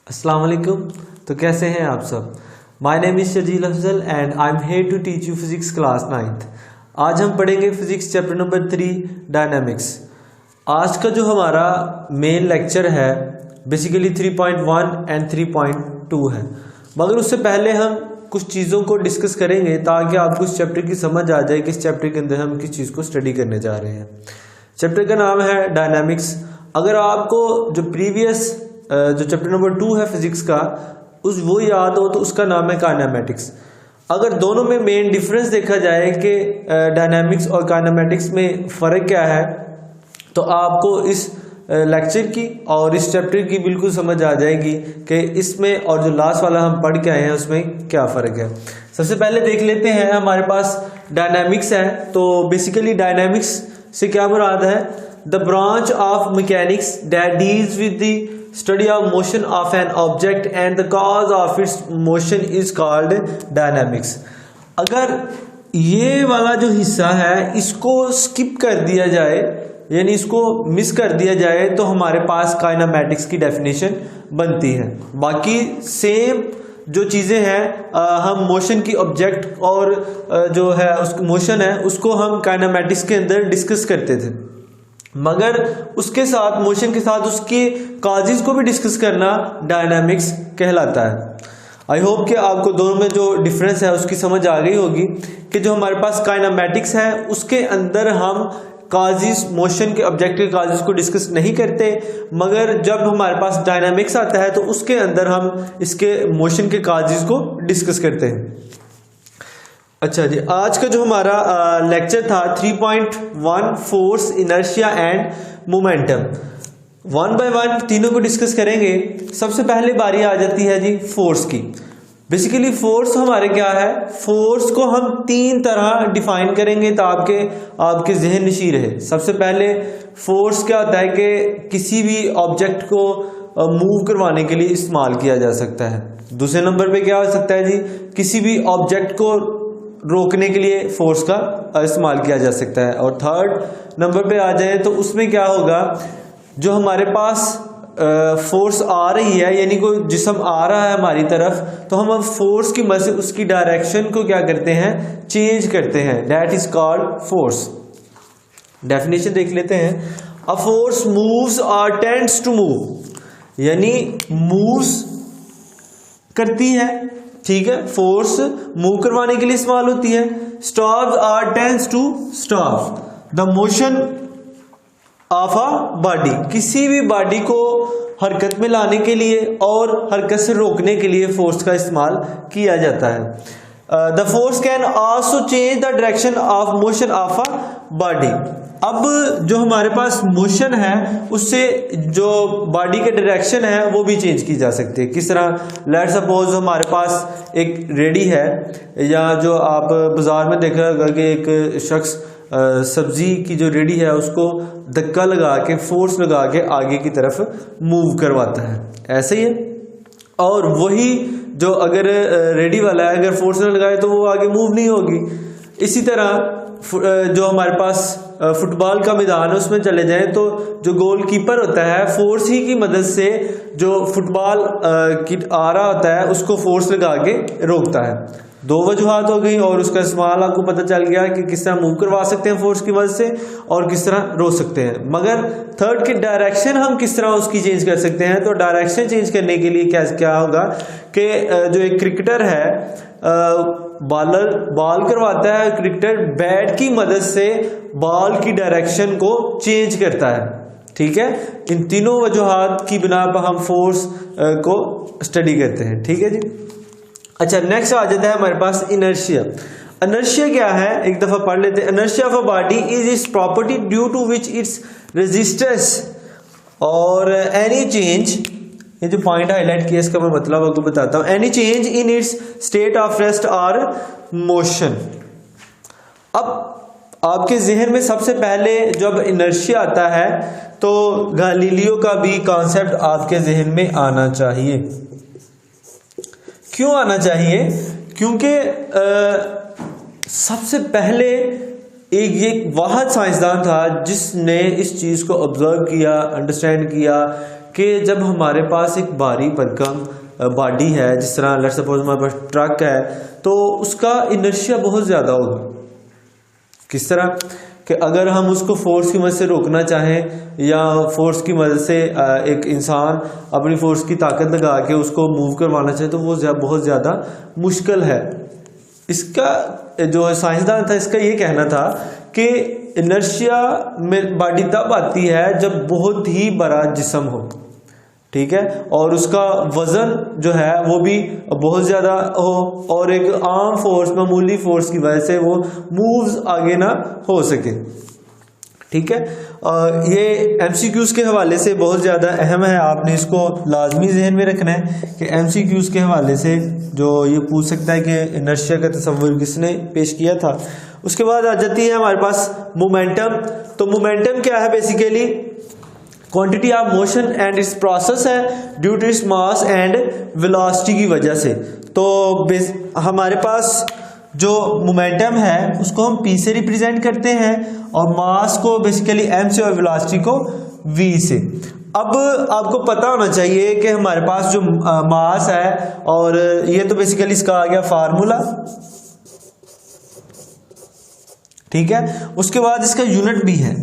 अस्सलाम वालेकुम। तो कैसे हैं आप सब। My name is Shajeel Afzal and I am here to teach you physics class 9th। आज हम पढ़ेंगे फिजिक्स चैप्टर नंबर 3 डायनामिक्स। आज का जो हमारा मेन लेक्चर है बेसिकली 3.1 एंड 3.2 है, मगर उससे पहले हम कुछ चीज़ों को डिस्कस करेंगे ताकि आपको इस चैप्टर की समझ आ जाए कि इस चैप्टर के अंदर हम किस चीज़ को स्टडी करने जा रहे हैं। चैप्टर का नाम है डायनामिक्स। अगर आपको जो प्रीवियस जो चैप्टर नंबर 2 है फिजिक्स का वो याद हो तो उसका नाम है काइनेमेटिक्स। अगर दोनों में मेन डिफरेंस देखा जाए कि डायनामिक्स और काइनेमेटिक्स में फ़र्क क्या है तो आपको इस लेक्चर की और इस चैप्टर की बिल्कुल समझ आ जाएगी कि इसमें और जो लास्ट वाला हम पढ़ के आए हैं उसमें क्या फ़र्क है। सबसे पहले देख लेते हैं, हमारे पास डायनामिक्स है। तो बेसिकली डायनामिक्स से क्या मुराद है? The branch of mechanics that deals with the study of motion of an object and the cause of its motion is called dynamics. अगर ये वाला जो हिस्सा है इसको स्किप कर दिया जाए यानी इसको मिस कर दिया जाए तो हमारे पास काइनेमेटिक्स की डेफिनेशन बनती है। बाकी सेम जो चीज़ें हैं हम मोशन की ऑब्जेक्ट और जो है उस मोशन है उसको हम काइनेमेटिक्स के अंदर डिस्कस करते थे, मगर उसके साथ मोशन के साथ उसके काजेस को भी डिस्कस करना डायनामिक्स कहलाता है। आई होप कि आपको दोनों में जो डिफरेंस है उसकी समझ आ गई होगी कि जो हमारे पास काइनेमेटिक्स है उसके अंदर हम काजेस मोशन के ऑब्जेक्ट के काजेस को डिस्कस नहीं करते, मगर जब हमारे पास डायनामिक्स आता है तो उसके अंदर हम इसके मोशन के काजेस को डिस्कस करते हैं। अच्छा जी, आज का जो हमारा लेक्चर था 3.1 force, inertia and momentum, 1 by 1 तीनों को डिस्कस करेंगे। सबसे पहले बारी आ जाती है जी फोर्स की। बेसिकली फोर्स हमारे क्या है? फोर्स को हम 3 तरह डिफाइन करेंगे ताकि आपके जहन नशी रहे। सबसे पहले फोर्स क्या होता है कि किसी भी ऑब्जेक्ट को मूव करवाने के लिए इस्तेमाल किया जा सकता है। दूसरे नंबर पे क्या हो सकता है जी? किसी भी ऑब्जेक्ट को रोकने के लिए फोर्स का इस्तेमाल किया जा सकता है। और थर्ड नंबर पे आ जाए तो उसमें क्या होगा, जो हमारे पास फोर्स आ रही है यानी कोई जिस्म आ रहा है हमारी तरफ तो हम फोर्स की मदद से उसकी डायरेक्शन को क्या करते हैं? चेंज करते हैं। That is called force. Definition देख लेते हैं। अ फोर्स मूव्स और टेंड्स टू मूव, यानी मूव्स करती है, ठीक है, फोर्स मूव करवाने के लिए इस्तेमाल होती है। स्टॉप्स और tends to stop the motion of a body, किसी भी बॉडी को हरकत में लाने के लिए और हरकत से रोकने के लिए फोर्स का इस्तेमाल किया जाता है। The force can also change the direction of motion of a body. अब जो हमारे पास मोशन है उससे जो बॉडी के डायरेक्शन है वो भी चेंज की जा सकती है। किस तरह? लेट्स सपोज हमारे पास एक रेडी है, या जो आप बाजार में देखा होगा कि एक शख्स सब्जी की जो रेडी है उसको धक्का लगा के फोर्स लगा के आगे की तरफ मूव करवाता है, ऐसे ही है। और वही जो अगर रेडी वाला है अगर फोर्स न लगाए तो वो आगे मूव नहीं होगी। इसी तरह जो हमारे पास फुटबॉल का मैदान है उसमें चले जाएं तो जो गोलकीपर होता है फोर्स ही की मदद से जो फुटबॉल आ रहा होता है उसको फोर्स लगा के रोकता है। 2 वजूहात हो गई और उसका इस्तेमाल आपको पता चल गया कि किस तरह मूव करवा सकते हैं फोर्स की मदद से और किस तरह रोक सकते हैं। मगर थर्ड की डायरेक्शन हम किस तरह उसकी चेंज कर सकते हैं? तो डायरेक्शन चेंज करने के लिए क्या होगा कि जो एक क्रिकेटर है बॉल करवाता है, क्रिकेटर बैट की मदद से बॉल की डायरेक्शन को चेंज करता है, ठीक है। इन तीनों वजूहात की बिना पर हम फोर्स को स्टडी करते हैं, ठीक है जी। अच्छा, नेक्स्ट आ जाता है हमारे पास इनर्शिया। इनर्शिया क्या है? एक दफा पढ़ लेते हैं। Inertia of a body is its property due to which its resistance और एनी चेंज, ये जो पॉइंट हाईलाइट किया इसका मैं मतलब आपको बताता हूं। Any change in its state of rest और मोशन। अब आपके जहन में सबसे पहले जब इनर्शिया आता है तो गैलीलियो का भी कॉन्सेप्ट आपके जहन में आना चाहिए। क्यों आना चाहिए? क्योंकि सबसे पहले एक वाहिद साइंसदान था जिसने इस चीज़ को ऑब्जर्व किया, अंडरस्टैंड किया कि जब हमारे पास एक भारी भरकम बॉडी है, जिस तरह लेट्स सपोज हमारे पास ट्रक है, तो उसका इनर्शिया बहुत ज़्यादा होगा। किस तरह कि अगर हम उसको फोर्स की मदद से रोकना चाहें या फोर्स की मदद से एक इंसान अपनी फोर्स की ताकत लगा के उसको मूव करवाना चाहे, तो वो बहुत ज़्यादा मुश्किल है। इसका जो साइंसदान था, इसका ये कहना था कि इनर्शिया में बॉडी तब आती है जब बहुत ही बड़ा जिस्म हो, ठीक है, और उसका वजन जो है वो भी बहुत ज़्यादा हो और एक आम फोर्स, मामूली फोर्स की वजह से वो मूव्स आगे ना हो सके, ठीक है। ये एमसीक्यूज़ के हवाले से बहुत ज़्यादा अहम है, आपने इसको लाजमी जहन में रखना है कि एमसीक्यूज़ के हवाले से जो ये पूछ सकता है कि इनर्शिया का तस्वर किसने पेश किया था। उसके बाद आ जाती है हमारे पास मोमेंटम। तो मोमेंटम क्या है? Basically quantity of motion and its process है due to its mass and velocity की वजह से। तो हमारे पास जो मोमेंटम है उसको हम p से रिप्रेजेंट करते हैं और मास को बेसिकली m से और वेलोसिटी को v से। अब आपको पता होना चाहिए कि हमारे पास जो मास है, और ये तो बेसिकली इसका आ गया फार्मूला, ठीक है। उसके बाद इसका यूनिट भी है,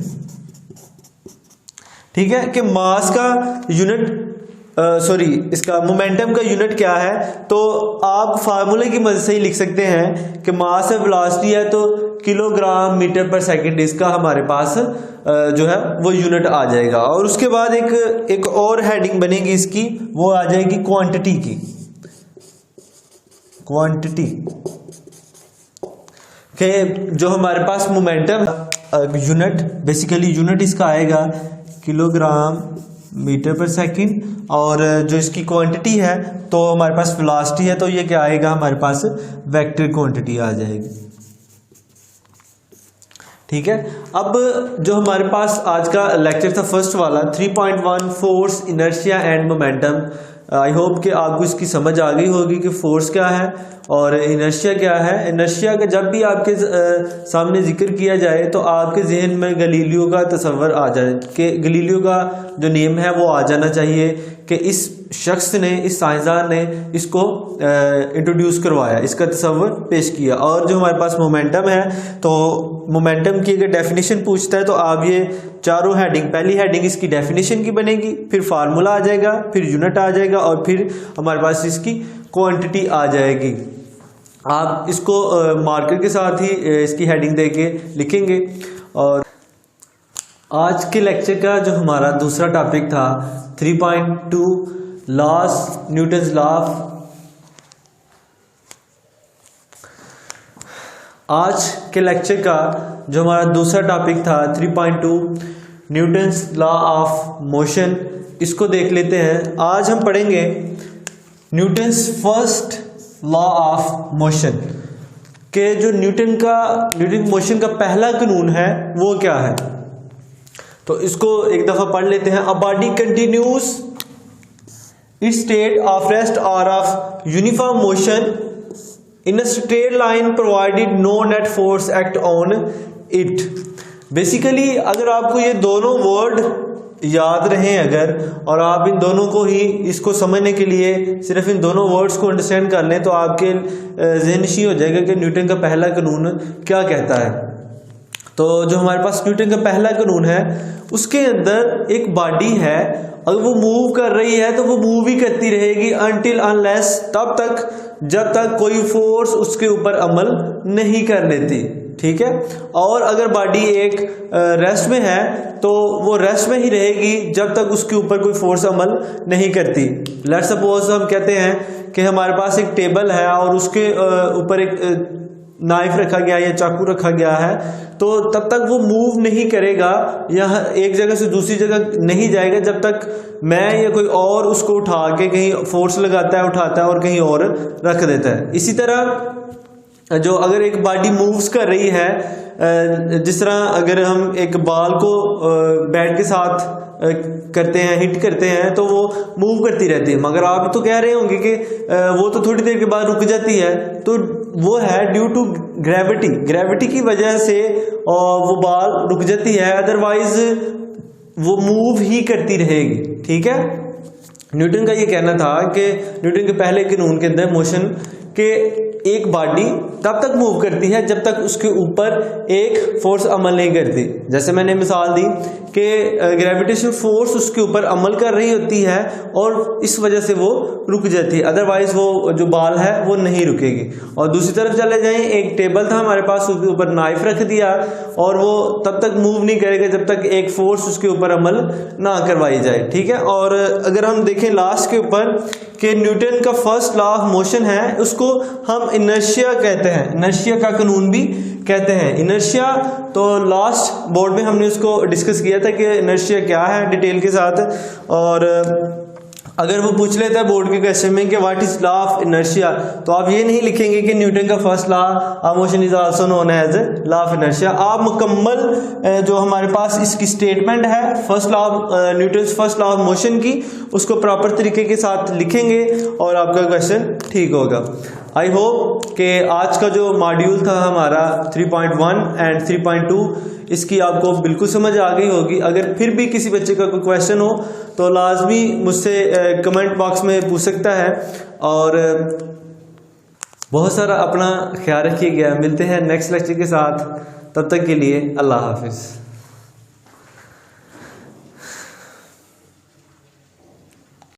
ठीक है, कि मास का यूनिट इसका मोमेंटम का यूनिट क्या है। तो आप फार्मूले की मदद से ही लिख सकते हैं कि मास है, वेलोसिटी है, तो किलोग्राम मीटर पर सेकंड इसका हमारे पास जो है वो यूनिट आ जाएगा। और उसके बाद एक और हेडिंग बनेगी इसकी, वो आ जाएगी क्वांटिटी की। क्वांटिटी के जो हमारे पास मोमेंटम यूनिट, बेसिकली यूनिट इसका आएगा किलोग्राम मीटर पर सेकंड, और जो इसकी क्वांटिटी है तो हमारे पास वेलोसिटी है, तो ये क्या आएगा हमारे पास वेक्टर क्वांटिटी आ जाएगी, ठीक है। अब जो हमारे पास आज का लेक्चर था फर्स्ट वाला 3.1 force, inertia and momentum, I hope कि आपको इसकी समझ आ गई होगी कि फोर्स क्या है और इनर्शिया क्या है। इनर्शिया का जब भी आपके सामने जिक्र किया जाए तो आपके जहन में गलीलियो का तस्वर आ जाए, कि गलीलियो का जो नेम है वो आ जाना चाहिए कि इस शख्स ने, इस साइंसदान ने इसको इंट्रोड्यूस करवाया, इसका तस्वर पेश किया। और जो हमारे पास मोमेंटम है, तो मोमेंटम की अगर डेफिनेशन पूछता है तो आप ये चारों हेडिंग, पहली हेडिंग इसकी डेफिनेशन की बनेगी, फिर फार्मूला आ जाएगा, फिर यूनिट आ जाएगा और फिर हमारे पास इसकी क्वांटिटी आ जाएगी। आप इसको मार्कर के साथ ही इसकी हेडिंग देके लिखेंगे। और आज के लेक्चर का जो हमारा दूसरा टॉपिक था 3.2 लॉस, न्यूटन्स लॉ ऑफ। आज के लेक्चर का जो हमारा दूसरा टॉपिक था 3.2 न्यूटन्स लॉ ऑफ मोशन, इसको देख लेते हैं। आज हम पढ़ेंगे Newton's first law of motion के जो न्यूटन मोशन का पहला कानून है वो क्या है। तो इसको एक दफा पढ़ लेते हैं। A body continues its state of rest और of uniform motion in a straight line provided no net force act on it. Basically अगर आपको ये दोनों वर्ड याद रहे अगर, और आप इन दोनों को ही, इसको समझने के लिए सिर्फ इन दोनों वर्ड्स को अंडरस्टैंड कर लें तो आपके ज़हननशी हो जाएगा कि न्यूटन का पहला कानून क्या कहता है। तो जो हमारे पास न्यूटन का पहला कानून है उसके अंदर एक बॉडी है, अगर वो मूव कर रही है तो वो मूव ही करती रहेगी अनटिल अनलेस, तब तक जब तक कोई फोर्स उसके ऊपर अमल नहीं कर लेती, ठीक है। और अगर बॉडी एक रेस्ट में है तो वो रेस्ट में ही रहेगी जब तक उसके ऊपर कोई फोर्स अमल नहीं करती। लेट्स सपोज हम कहते हैं कि हमारे पास एक टेबल है और उसके ऊपर एक नाइफ रखा गया या चाकू रखा गया है, तो तब तक वो मूव नहीं करेगा या एक जगह से दूसरी जगह नहीं जाएगा जब तक मैं या कोई और उसको उठा के कहीं फोर्स लगाता है, उठाता है और कहीं और रख देता है। इसी तरह जो अगर एक बॉडी मूव्स कर रही है, जिस तरह अगर हम एक बॉल को बैट के साथ करते हैं, हिट करते हैं, तो वो मूव करती रहती है, मगर आप तो कह रहे होंगे कि वो तो थोड़ी देर के बाद रुक जाती है, तो वो है ड्यू टू ग्रेविटी। ग्रेविटी की वजह से वो बॉल रुक जाती है, अदरवाइज वो मूव ही करती रहेगी, ठीक है। न्यूटन का ये कहना था कि न्यूटन के पहले कानून के अंदर मोशन के एक बॉडी तब तक मूव करती है जब तक उसके ऊपर एक फोर्स अमल नहीं करती। जैसे मैंने मिसाल दी कि ग्रेविटेशन फोर्स उसके ऊपर अमल कर रही होती है और इस वजह से वो रुक जाती है, अदरवाइज वो जो बॉल है वो नहीं रुकेगी। और दूसरी तरफ चले जाएं, एक टेबल था हमारे पास, उसके ऊपर नाइफ रख दिया और वो तब तक मूव नहीं करेगा जब तक एक फोर्स उसके ऊपर अमल ना करवाई जाए, ठीक है। और अगर हम देखें लास्ट के ऊपर कि न्यूटन का फर्स्ट लॉ ऑफ मोशन है, उसको हम इनर्शिया कहते हैं, इनर्शिया का कानून भी कहते हैं। इनर्शिया तो लास्ट बोर्ड में हमने उसको डिस्कस किया था कि इनर्शिया क्या है डिटेल के साथ। और अगर वो पूछ लेता है बोर्ड के क्वेश्चन में कि what is law of inertia, तो आप ये नहीं लिखेंगे कि न्यूटन का first law of motion is also known as law of inertia. आप मुकम्मल जो हमारे पास इसकी स्टेटमेंट है first law of Newton first law of motion की, उसको प्रॉपर तरीके के साथ लिखेंगे और आपका क्वेश्चन ठीक होगा। आई होप कि आज का जो मॉड्यूल था हमारा 3.1 एंड 3.2 इसकी आपको बिल्कुल समझ आ गई होगी। अगर फिर भी किसी बच्चे का कोई क्वेश्चन हो तो लाजमी मुझसे कमेंट बॉक्स में पूछ सकता है। और बहुत सारा अपना ख्याल रखिएगा। मिलते हैं नेक्स्ट लेक्चर के साथ, तब तक के लिए अल्लाह हाफिज़।